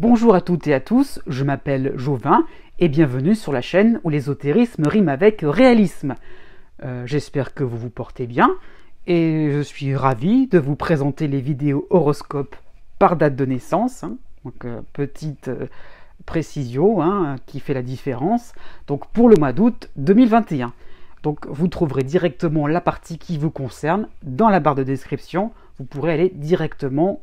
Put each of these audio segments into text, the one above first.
Bonjour à toutes et à tous, je m'appelle Jovin et bienvenue sur la chaîne où l'ésotérisme rime avec réalisme. J'espère que vous vous portez bien et je suis ravi de vous présenter les vidéos horoscopes par date de naissance. Donc petite précision qui fait la différence. Donc pour le mois d'août 2021. Donc vous trouverez directement la partie qui vous concerne dans la barre de description. Vous pourrez aller directement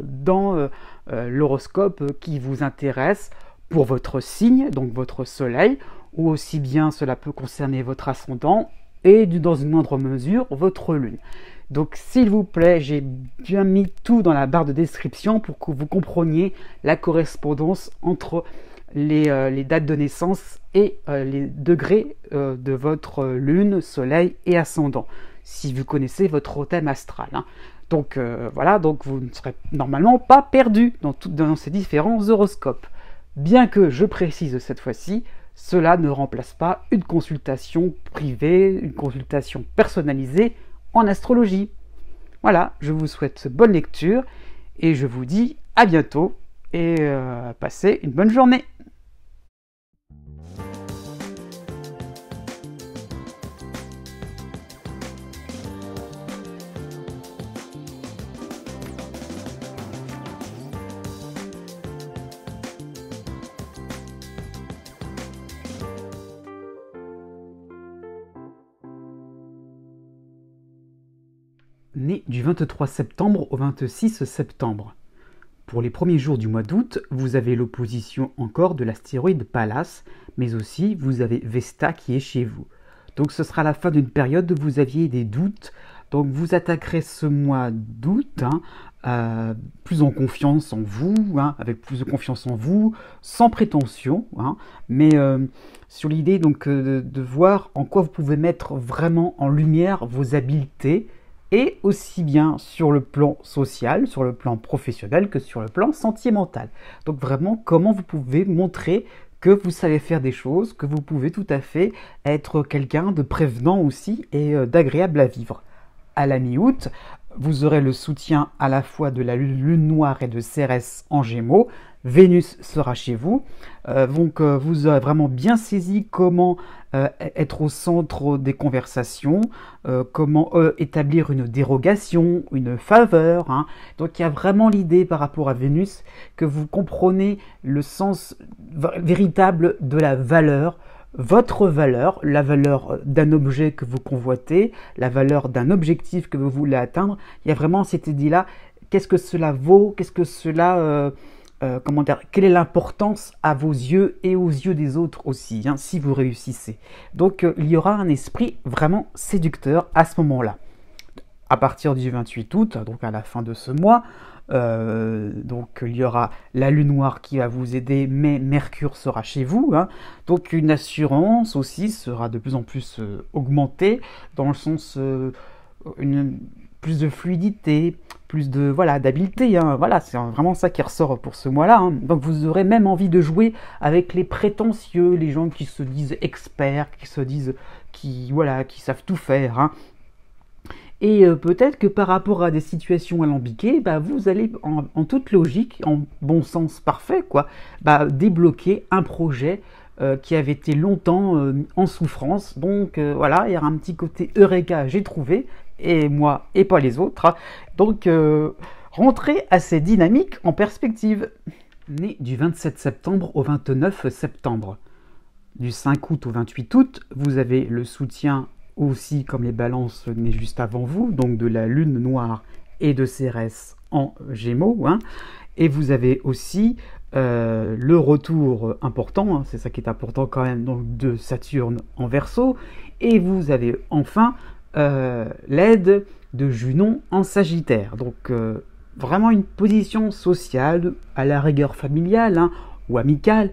dans l'horoscope qui vous intéresse pour votre signe, donc votre soleil, ou aussi bien cela peut concerner votre ascendant et dans une moindre mesure votre lune. Donc s'il vous plaît, j'ai bien mis tout dans la barre de description pour que vous compreniez la correspondance entre les dates de naissance et les degrés de votre lune, soleil et ascendant, si vous connaissez votre thème astral. Donc voilà, donc vous ne serez normalement pas perdu dans ces différents horoscopes. Bien que je précise cette fois-ci, cela ne remplace pas une consultation privée, une consultation personnalisée en astrologie. Voilà, je vous souhaite bonne lecture et je vous dis à bientôt et passez une bonne journée. Né du 23 septembre au 26 septembre. Pour les premiers jours du mois d'août, vous avez l'opposition encore de l'astéroïde Pallas, mais aussi vous avez Vesta qui est chez vous. Donc ce sera la fin d'une période où vous aviez des doutes. Donc vous attaquerez ce mois d'août plus en confiance en vous, avec plus de confiance en vous, sans prétention, mais sur l'idée donc de voir en quoi vous pouvez mettre vraiment en lumière vos habiletés, et aussi bien sur le plan social, sur le plan professionnel que sur le plan sentimental. Donc vraiment, comment vous pouvez montrer que vous savez faire des choses, que vous pouvez tout à fait être quelqu'un de prévenant aussi et d'agréable à vivre. À la mi-août, vous aurez le soutien à la fois de la lune noire et de Cérès en Gémeaux. Vénus sera chez vous. Donc vous aurez vraiment bien saisi comment être au centre des conversations, comment établir une dérogation, une faveur. Donc il y a vraiment l'idée par rapport à Vénus que vous comprenez le sens véritable de la valeur, votre valeur, la valeur d'un objet que vous convoitez, la valeur d'un objectif que vous voulez atteindre. Il y a vraiment cette idée-là, qu'est-ce que cela vaut, qu'est-ce que cela... comment dire, quelle est l'importance à vos yeux et aux yeux des autres aussi, si vous réussissez. Donc il y aura un esprit vraiment séducteur à ce moment-là. À partir du 28 août, donc à la fin de ce mois, donc il y aura la lune noire qui va vous aider, mais Mercure sera chez vous. Donc une assurance aussi sera de plus en plus augmentée, dans le sens plus de fluidité, plus de d'habileté. Voilà, c'est vraiment ça qui ressort pour ce mois-là. Donc vous aurez même envie de jouer avec les prétentieux, les gens qui se disent experts, qui se disent qui savent tout faire. Et peut-être que par rapport à des situations alambiquées, vous allez en toute logique, en bon sens parfait, débloquer un projet qui avait été longtemps en souffrance. Donc voilà, il y aura un petit côté Eureka, j'ai trouvé, et moi et pas les autres. Donc rentrez à ces dynamiques en perspective. Né du 27 septembre au 29 septembre. Du 5 août au 28 août, vous avez le soutien aussi, comme les balances nés juste avant vous, donc de la lune noire et de Cérès en Gémeaux. Et vous avez aussi le retour important, c'est ça qui est important quand même, donc de Saturne en Verseau. Et vous avez enfin l'aide de Junon en Sagittaire. Donc vraiment une position sociale, à la rigueur familiale, ou amicale,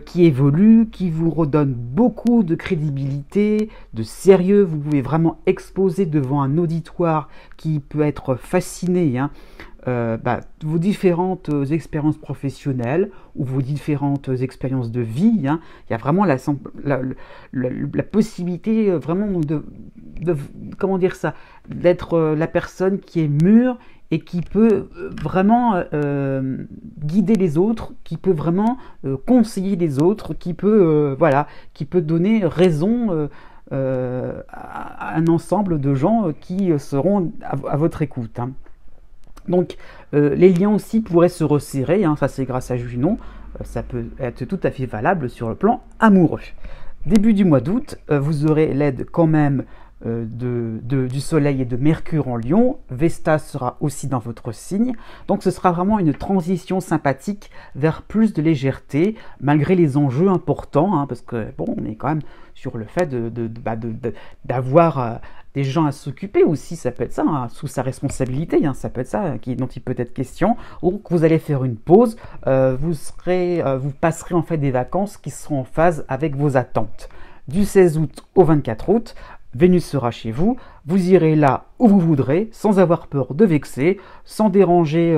qui évolue, qui vous redonne beaucoup de crédibilité, de sérieux. Vous pouvez vraiment exposer devant un auditoire qui peut être fasciné vos différentes expériences professionnelles ou vos différentes expériences de vie. Il y a vraiment la possibilité vraiment de comment dire ça, d'être la personne qui est mûre et qui peut vraiment guider les autres, qui peut vraiment conseiller les autres, qui peut, voilà, qui peut donner raison à un ensemble de gens qui seront à votre écoute, hein. Donc les liens aussi pourraient se resserrer, hein, ça c'est grâce à Junon, ça peut être tout à fait valable sur le plan amoureux. Début du mois d'août, vous aurez l'aide quand même du Soleil et de Mercure en Lion. Vesta sera aussi dans votre signe, donc ce sera vraiment une transition sympathique vers plus de légèreté, malgré les enjeux importants, hein, parce que bon, on est quand même sur le fait d'avoir des gens à s'occuper aussi, ça peut être ça, hein, sous sa responsabilité, hein, ça peut être ça dont il peut être question. Donc vous allez faire une pause, vous passerez en fait des vacances qui seront en phase avec vos attentes. Du 16 août au 24 août, Vénus sera chez vous, vous irez là où vous voudrez, sans avoir peur de vexer, sans déranger,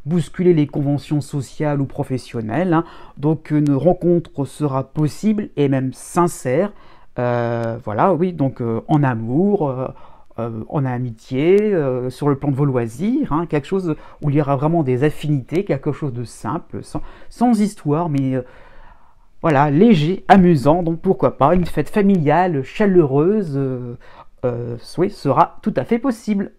bousculer les conventions sociales ou professionnelles, hein. Donc une rencontre sera possible et même sincère, voilà, oui, donc en amour, en amitié, sur le plan de vos loisirs, hein, quelque chose où il y aura vraiment des affinités, quelque chose de simple, sans histoire, mais voilà, léger, amusant, donc pourquoi pas, une fête familiale, chaleureuse, oui, sera tout à fait possible.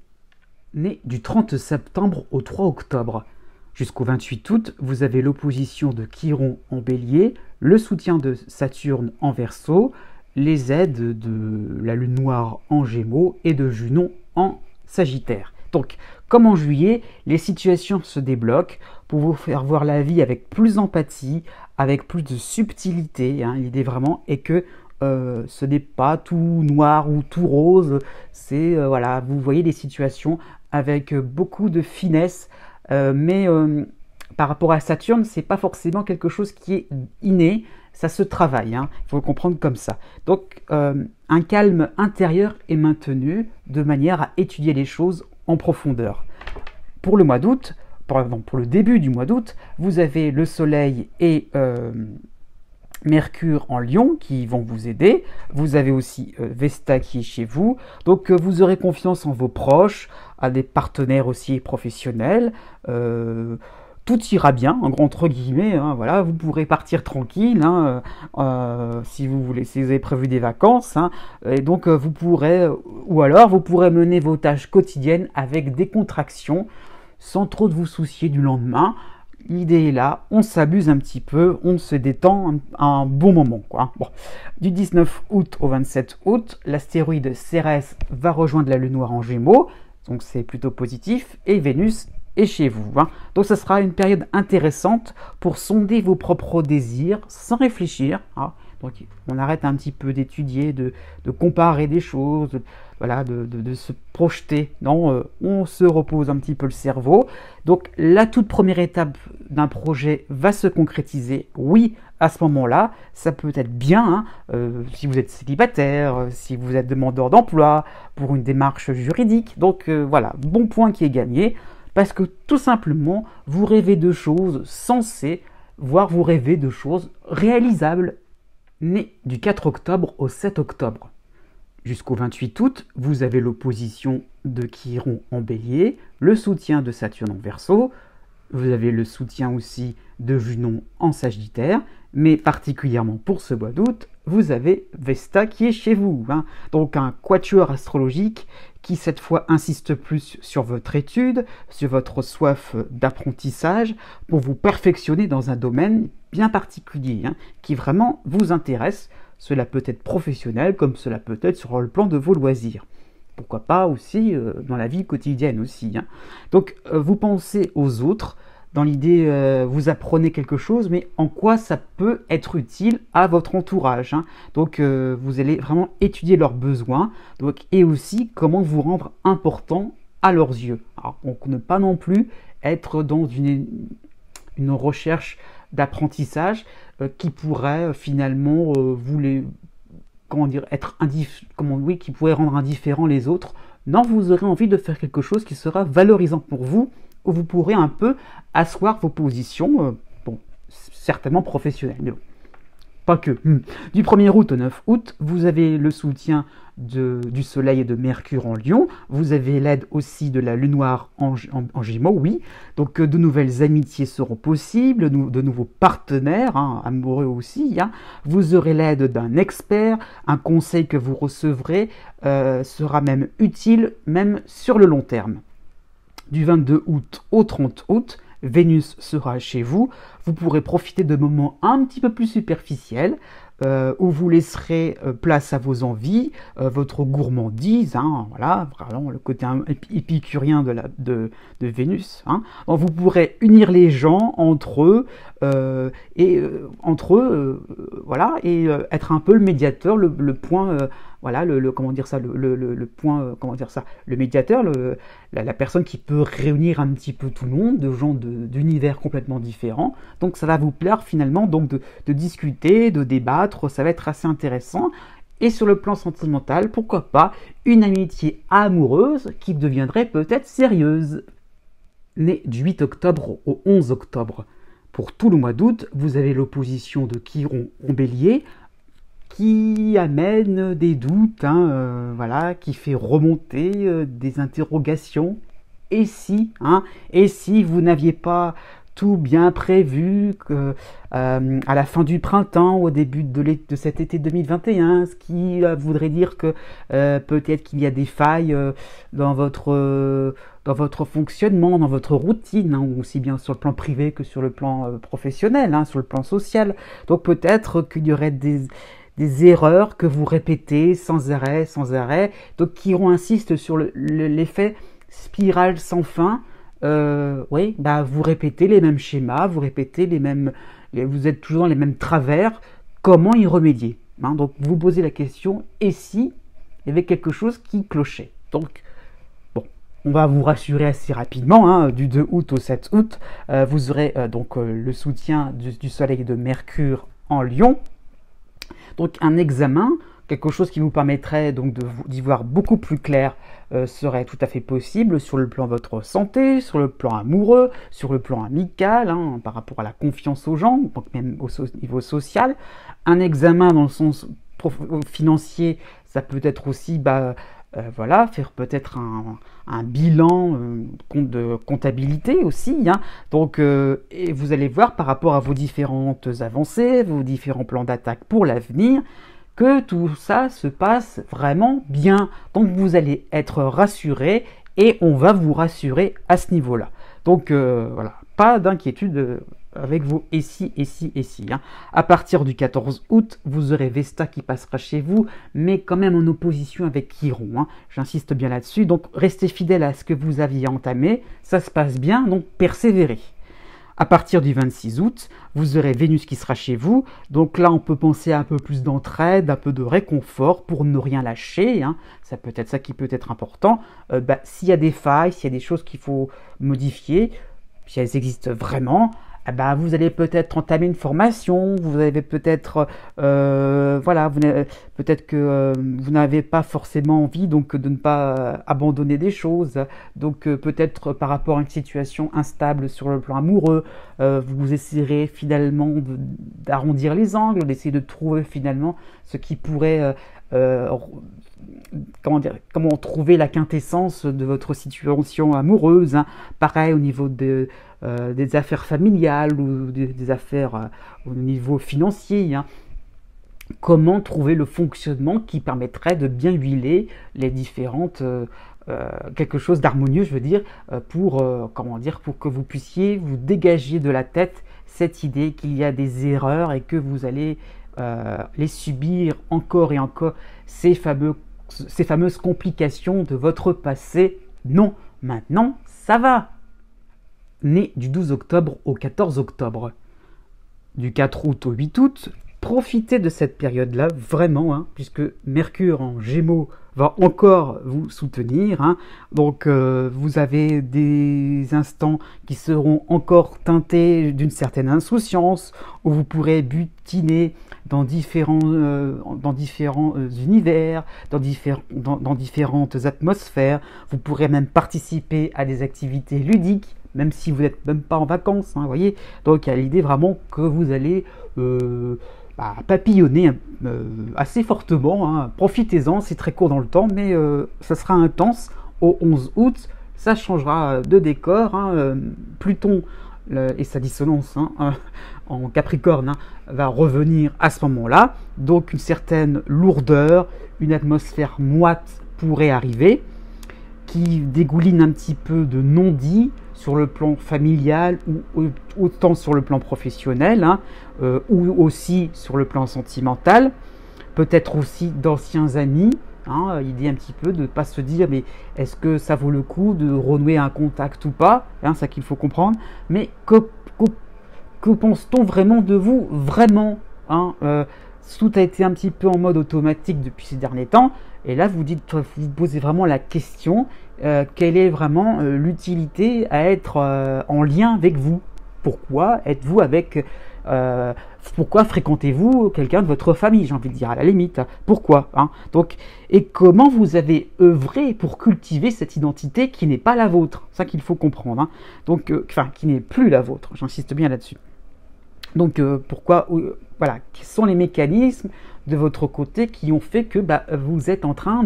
Né du 30 septembre au 3 octobre. Jusqu'au 28 août, vous avez l'opposition de Chiron en Bélier, le soutien de Saturne en Verseau, les aides de la Lune Noire en Gémeaux et de Junon en Sagittaire. Donc, comme en juillet, les situations se débloquent pour vous faire voir la vie avec plus d'empathie, avec plus de subtilité, hein. L'idée vraiment est que ce n'est pas tout noir ou tout rose, c'est voilà, vous voyez les situations avec beaucoup de finesse, mais par rapport à Saturne, c'est pas forcément quelque chose qui est inné, ça se travaille, hein. Il faut le comprendre comme ça. Donc un calme intérieur est maintenu de manière à étudier les choses en profondeur. Pour le mois d'août, pour le début du mois d'août, vous avez le Soleil et Mercure en Lion qui vont vous aider. Vous avez aussi Vesta qui est chez vous. Donc vous aurez confiance en vos proches, à des partenaires aussi professionnels. Tout ira bien, entre guillemets, hein, voilà, vous pourrez partir tranquille, hein, si vous voulez, si vous avez prévu des vacances, hein, et donc vous pourrez, ou alors vous pourrez mener vos tâches quotidiennes avec décontraction, sans trop de vous soucier du lendemain. L'idée est là, on s'abuse un petit peu, on se détend un bon moment, quoi. Bon. Du 19 août au 27 août, l'astéroïde Cérès va rejoindre la Lune Noire en Gémeaux, donc c'est plutôt positif, et Vénus est chez vous, hein. Donc ça sera une période intéressante pour sonder vos propres désirs sans réfléchir, hein. Donc on arrête un petit peu d'étudier, de comparer des choses, voilà, de se projeter. Non, on se repose un petit peu le cerveau. Donc la toute première étape d'un projet va se concrétiser. Oui, à ce moment-là, ça peut être bien, hein, si vous êtes célibataire, si vous êtes demandeur d'emploi, pour une démarche juridique. Donc voilà, bon point qui est gagné. Parce que tout simplement, vous rêvez de choses sensées, voire vous rêvez de choses réalisables. Né du 4 octobre au 7 octobre. Jusqu'au 28 août, vous avez l'opposition de Chiron en Bélier, le soutien de Saturne en Verseau, vous avez le soutien aussi de Junon en Sagittaire, mais particulièrement pour ce mois d'août, vous avez Vesta qui est chez vous, hein. Donc un quatuor astrologique qui cette fois insiste plus sur votre étude, sur votre soif d'apprentissage, pour vous perfectionner dans un domaine bien particulier, hein, qui vraiment vous intéresse. Cela peut être professionnel, comme cela peut être sur le plan de vos loisirs. Pourquoi pas aussi dans la vie quotidienne aussi, hein. Donc vous pensez aux autres, dans l'idée vous apprenez quelque chose, mais en quoi ça peut être utile à votre entourage, hein. Donc vous allez vraiment étudier leurs besoins, donc, et aussi comment vous rendre important à leurs yeux. Alors, donc ne pas non plus être dans une recherche d'apprentissage qui pourrait finalement qui pourrait rendre indifférents les autres. Non, vous aurez envie de faire quelque chose qui sera valorisant pour vous, où vous pourrez un peu asseoir vos positions, bon, certainement professionnelles. Mais bon. pas que. Du 1er août au 9 août, vous avez le soutien du Soleil et de Mercure en Lion. Vous avez l'aide aussi de la Lune noire en Gémeaux, oui. Donc de nouvelles amitiés seront possibles, de nouveaux partenaires, hein, amoureux aussi. Hein. Vous aurez l'aide d'un expert. Un conseil que vous recevrez sera même utile, même sur le long terme. Du 22 août au 30 août, Vénus sera chez vous. Vous pourrez profiter de moments un petit peu plus superficiels où vous laisserez place à vos envies, votre gourmandise, hein, voilà, vraiment le côté épicurien de Vénus. Hein. Donc, vous pourrez unir les gens entre eux voilà, et être un peu le médiateur, le point, voilà, comment dire ça, le point, comment dire ça, le médiateur, la personne qui peut réunir un petit peu tout le monde, de gens d'univers complètement différents. Donc ça va vous plaire finalement donc de discuter, de débattre, ça va être assez intéressant. Et sur le plan sentimental, pourquoi pas une amitié amoureuse qui deviendrait peut-être sérieuse. Né du 8 octobre au 11 octobre. Pour tout le mois d'août, vous avez l'opposition de Chiron en Bélier qui amène des doutes, hein, voilà, qui fait remonter des interrogations. Et si vous n'aviez pas tout bien prévu à la fin du printemps, au début de cet été 2021, ce qui voudrait dire que peut-être qu'il y a des failles dans votre fonctionnement, dans votre routine, hein, aussi bien sur le plan privé que sur le plan professionnel, hein, sur le plan social. Donc peut-être qu'il y aurait des erreurs que vous répétez sans arrêt. Donc Chiron insiste sur l'effet spirale sans fin. Oui, bah vous répétez les mêmes schémas, vous êtes toujours dans les mêmes travers. Comment y remédier, hein? Donc vous posez la question, et si il y avait quelque chose qui clochait? Donc bon, on va vous rassurer assez rapidement, hein, du 2 août au 7 août, vous aurez donc le soutien du Soleil et de Mercure en Lion. Donc un examen, quelque chose qui vous permettrait donc d'y voir beaucoup plus clair serait tout à fait possible sur le plan de votre santé, sur le plan amoureux, sur le plan amical, hein, par rapport à la confiance aux gens, donc même au niveau social. Un examen dans le sens financier, ça peut être aussi voilà, faire peut-être un bilan de comptabilité aussi. Hein. Donc, et vous allez voir par rapport à vos différentes avancées, vos différents plans d'attaque pour l'avenir, que tout ça se passe vraiment bien. Donc vous allez être rassuré et on va vous rassurer à ce niveau-là. Donc voilà, pas d'inquiétude avec vos et si. Hein. À partir du 14 août, vous aurez Vesta qui passera chez vous, mais quand même en opposition avec Chiron. Hein. J'insiste bien là-dessus. Donc restez fidèle à ce que vous aviez entamé. Ça se passe bien, donc persévérez. À partir du 26 août, vous aurez Vénus qui sera chez vous. Donc là, on peut penser à un peu plus d'entraide, un peu de réconfort pour ne rien lâcher. Hein. Ça peut être ça qui peut être important. S'il y a des failles, s'il y a des choses qu'il faut modifier, si elles existent vraiment, vous allez peut-être entamer une formation, vous avez peut-être, voilà, peut-être que vous n'avez pas forcément envie donc de ne pas abandonner des choses, donc peut-être par rapport à une situation instable sur le plan amoureux, vous essayerez finalement d'arrondir les angles, d'essayer de trouver finalement ce qui pourrait comment trouver la quintessence de votre situation amoureuse, hein. Pareil au niveau des affaires familiales ou des affaires au niveau financier, hein. Comment trouver le fonctionnement qui permettrait de bien huiler les différentes quelque chose d'harmonieux, je veux dire, pour que vous puissiez vous dégager de la tête cette idée qu'il y a des erreurs et que vous allez les subir encore et encore, ces fameuses complications de votre passé. Non, maintenant, ça va. Né du 12 octobre au 14 octobre. Du 4 août au 8 août, profitez de cette période-là, vraiment, hein, puisque Mercure en Gémeaux va encore vous soutenir. Hein. Donc, vous avez des instants qui seront encore teintés d'une certaine insouciance, où vous pourrez butiner dans différents univers, dans différentes atmosphères. Vous pourrez même participer à des activités ludiques, même si vous n'êtes même pas en vacances, hein, voyez. Donc, il y a l'idée vraiment que vous allez papillonner assez fortement, hein. Profitez-en, c'est très court dans le temps, mais ça sera intense au 11 août. Ça changera de décor, hein. Pluton et sa dissonance, hein, en Capricorne, hein, va revenir à ce moment-là. Donc une certaine lourdeur, une atmosphère moite pourrait arriver, qui dégouline un petit peu de non-dit sur le plan familial ou autant sur le plan professionnel, hein, ou aussi sur le plan sentimental, peut-être aussi d'anciens amis, hein, idée un petit peu de ne pas se dire mais est-ce que ça vaut le coup de renouer un contact ou pas, hein, ça qu'il faut comprendre, mais que pense-t-on vraiment de vous, vraiment, hein, tout a été un petit peu en mode automatique depuis ces derniers temps, et là vous posez vraiment la question, quelle est vraiment l'utilité à être en lien avec vous? Pourquoi êtes-vous avec pourquoi fréquentez-vous quelqu'un de votre famille, j'ai envie de dire, à la limite, pourquoi, hein? Donc, et comment vous avez œuvré pour cultiver cette identité qui n'est pas la vôtre, ça qu'il faut comprendre, hein. Donc, enfin, qui n'est plus la vôtre, j'insiste bien là-dessus. Donc pourquoi, voilà, quels sont les mécanismes de votre côté qui ont fait que vous êtes en train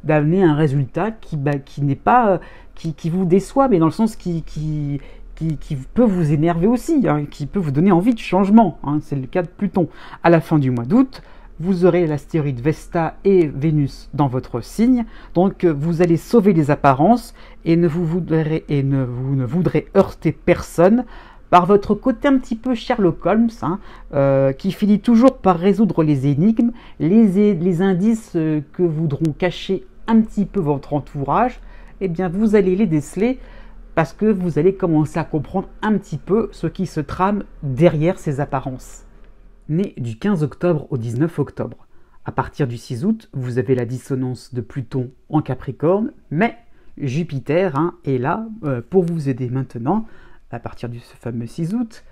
d'amener un résultat qui n'est pas, qui vous déçoit, mais dans le sens qui peut vous énerver aussi, hein, qui peut vous donner envie de changement, hein. C'est le cas de Pluton. À la fin du mois d'août, vous aurez l'astéroïde Vesta et Vénus dans votre signe, donc vous allez sauver les apparences et vous ne voudrez heurter personne, par votre côté un petit peu Sherlock Holmes, hein, qui finit toujours par résoudre les énigmes, les indices que voudront cacher un petit peu votre entourage, eh bien vous allez les déceler parce que vous allez commencer à comprendre un petit peu ce qui se trame derrière ces apparences. Né du 15 octobre au 19 octobre, à partir du 6 août, vous avez la dissonance de Pluton en Capricorne, mais Jupiter, hein, est là pour vous aider maintenant, à partir de ce fameux 6 août,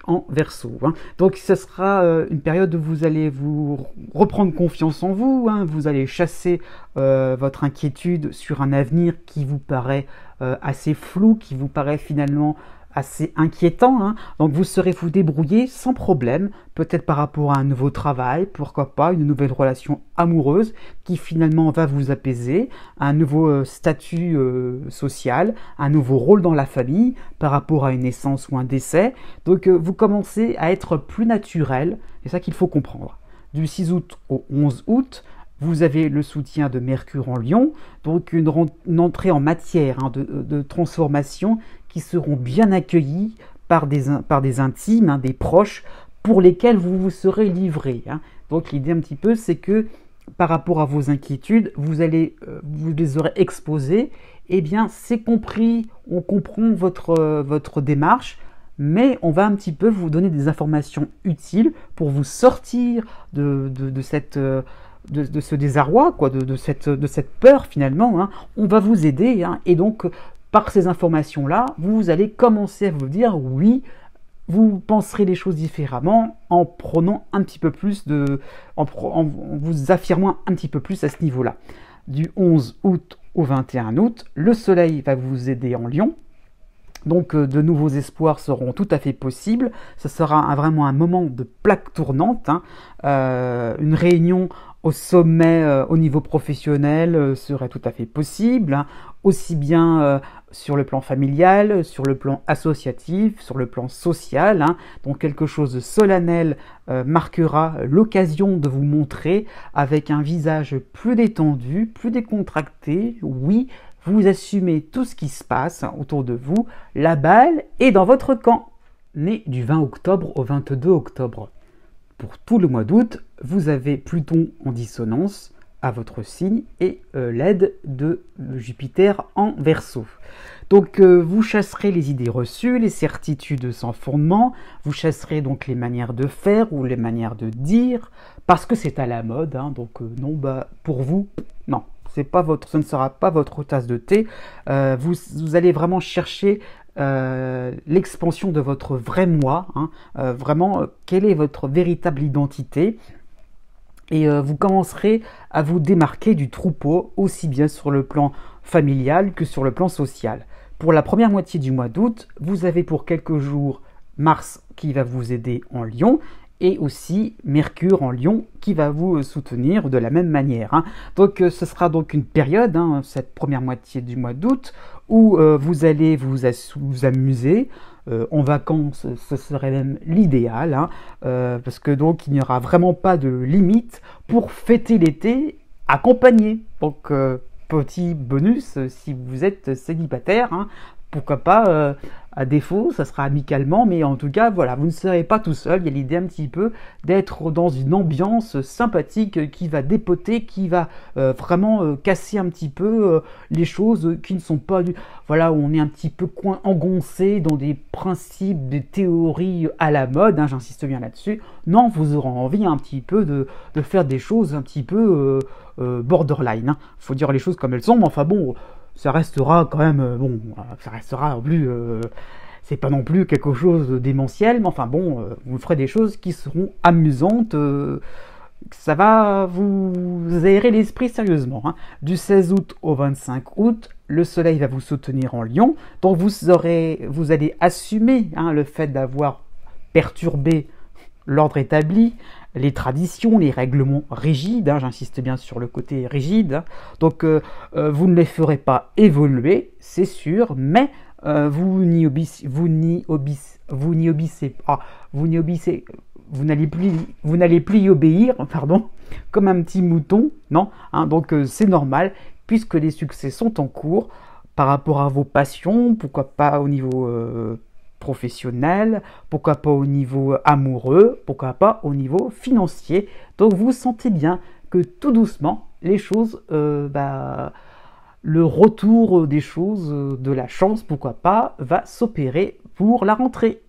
en Verseau, hein. Donc ce sera une période où vous allez vous reprendre confiance en vous, hein. Vous allez chasser votre inquiétude sur un avenir qui vous paraît assez flou, qui vous paraît finalement assez inquiétant, hein. Donc vous saurez vous débrouiller sans problème, peut-être par rapport à un nouveau travail, pourquoi pas une nouvelle relation amoureuse qui finalement va vous apaiser, un nouveau statut social, un nouveau rôle dans la famille par rapport à une naissance ou un décès. Donc vous commencez à être plus naturel, c'est ça qu'il faut comprendre. Du 6 août au 11 août, vous avez le soutien de Mercure en Lion, donc une entrée en matière, hein, de transformation qui seront bien accueillis par des intimes, hein, des proches, pour lesquels vous vous serez livré, hein. Donc l'idée un petit peu, c'est que par rapport à vos inquiétudes, vous les aurez exposées, eh bien c'est compris, on comprend votre démarche, mais on va un petit peu vous donner des informations utiles pour vous sortir de ce désarroi, quoi, de cette peur finalement, hein. On va vous aider, hein, et donc par ces informations-là, vous allez commencer à vous dire oui, vous penserez les choses différemment en prenant un petit peu plus en vous affirmant un petit peu plus à ce niveau-là. Du 11 août au 21 août, le soleil va vous aider en Lion. Donc de nouveaux espoirs seront tout à fait possibles. Ce sera vraiment un moment de plaque tournante, hein. Une réunion au sommet au niveau professionnel serait tout à fait possible, hein, aussi bien sur le plan familial, sur le plan associatif, sur le plan social, hein. Donc quelque chose de solennel marquera l'occasion de vous montrer avec un visage plus détendu, plus décontracté. Oui, vous assumez tout ce qui se passe autour de vous, la balle est dans votre camp. Né du 20 octobre au 22 octobre. Pour tout le mois d'août, vous avez Pluton en dissonance à votre signe et l'aide de Jupiter en Verseau. Donc vous chasserez les idées reçues, les certitudes sans fondement, vous chasserez donc les manières de faire ou les manières de dire, parce que c'est à la mode, hein. Donc non, pour vous, non. Ce ne sera pas votre tasse de thé. Vous allez vraiment chercher l'expansion de votre vrai moi, hein, vraiment quelle est votre véritable identité, et vous commencerez à vous démarquer du troupeau aussi bien sur le plan familial que sur le plan social. Pour la première moitié du mois d'août, vous avez pour quelques jours Mars qui va vous aider en Lion et aussi Mercure en Lion qui va vous soutenir de la même manière, hein. Donc ce sera donc une période, hein, cette première moitié du mois d'août, où vous allez vous amuser. En vacances, ce serait même l'idéal, hein, parce que donc il n'y aura vraiment pas de limite pour fêter l'été accompagné. Donc petit bonus, si vous êtes célibataire, hein, pourquoi pas, à défaut, ça sera amicalement, mais en tout cas, voilà, vous ne serez pas tout seul. Il y a l'idée un petit peu d'être dans une ambiance sympathique qui va dépoter, qui va vraiment casser un petit peu les choses qui ne sont pas du... Voilà, où on est un petit peu engoncé dans des principes, des théories à la mode, hein, j'insiste bien là-dessus. Non, vous aurez envie un petit peu de faire des choses un petit peu borderline, hein. Faut dire les choses comme elles sont, mais enfin bon, ça restera quand même, bon, ça restera en plus, c'est pas non plus quelque chose de démentiel, mais enfin bon, vous ferez des choses qui seront amusantes, ça va vous aérer l'esprit sérieusement, hein. Du 16 août au 25 août, le soleil va vous soutenir en Lion, donc vous allez assumer, hein, le fait d'avoir perturbé l'ordre établi, les traditions, les règlements rigides, hein, j'insiste bien sur le côté rigide, hein. Donc vous ne les ferez pas évoluer, c'est sûr, mais vous n'allez plus y obéir, pardon, comme un petit mouton, non, hein. Donc c'est normal, puisque les succès sont en cours par rapport à vos passions, pourquoi pas au niveau professionnel, pourquoi pas au niveau amoureux, pourquoi pas au niveau financier. Donc vous sentez bien que tout doucement, les choses, le retour des choses, de la chance, pourquoi pas, va s'opérer pour la rentrée.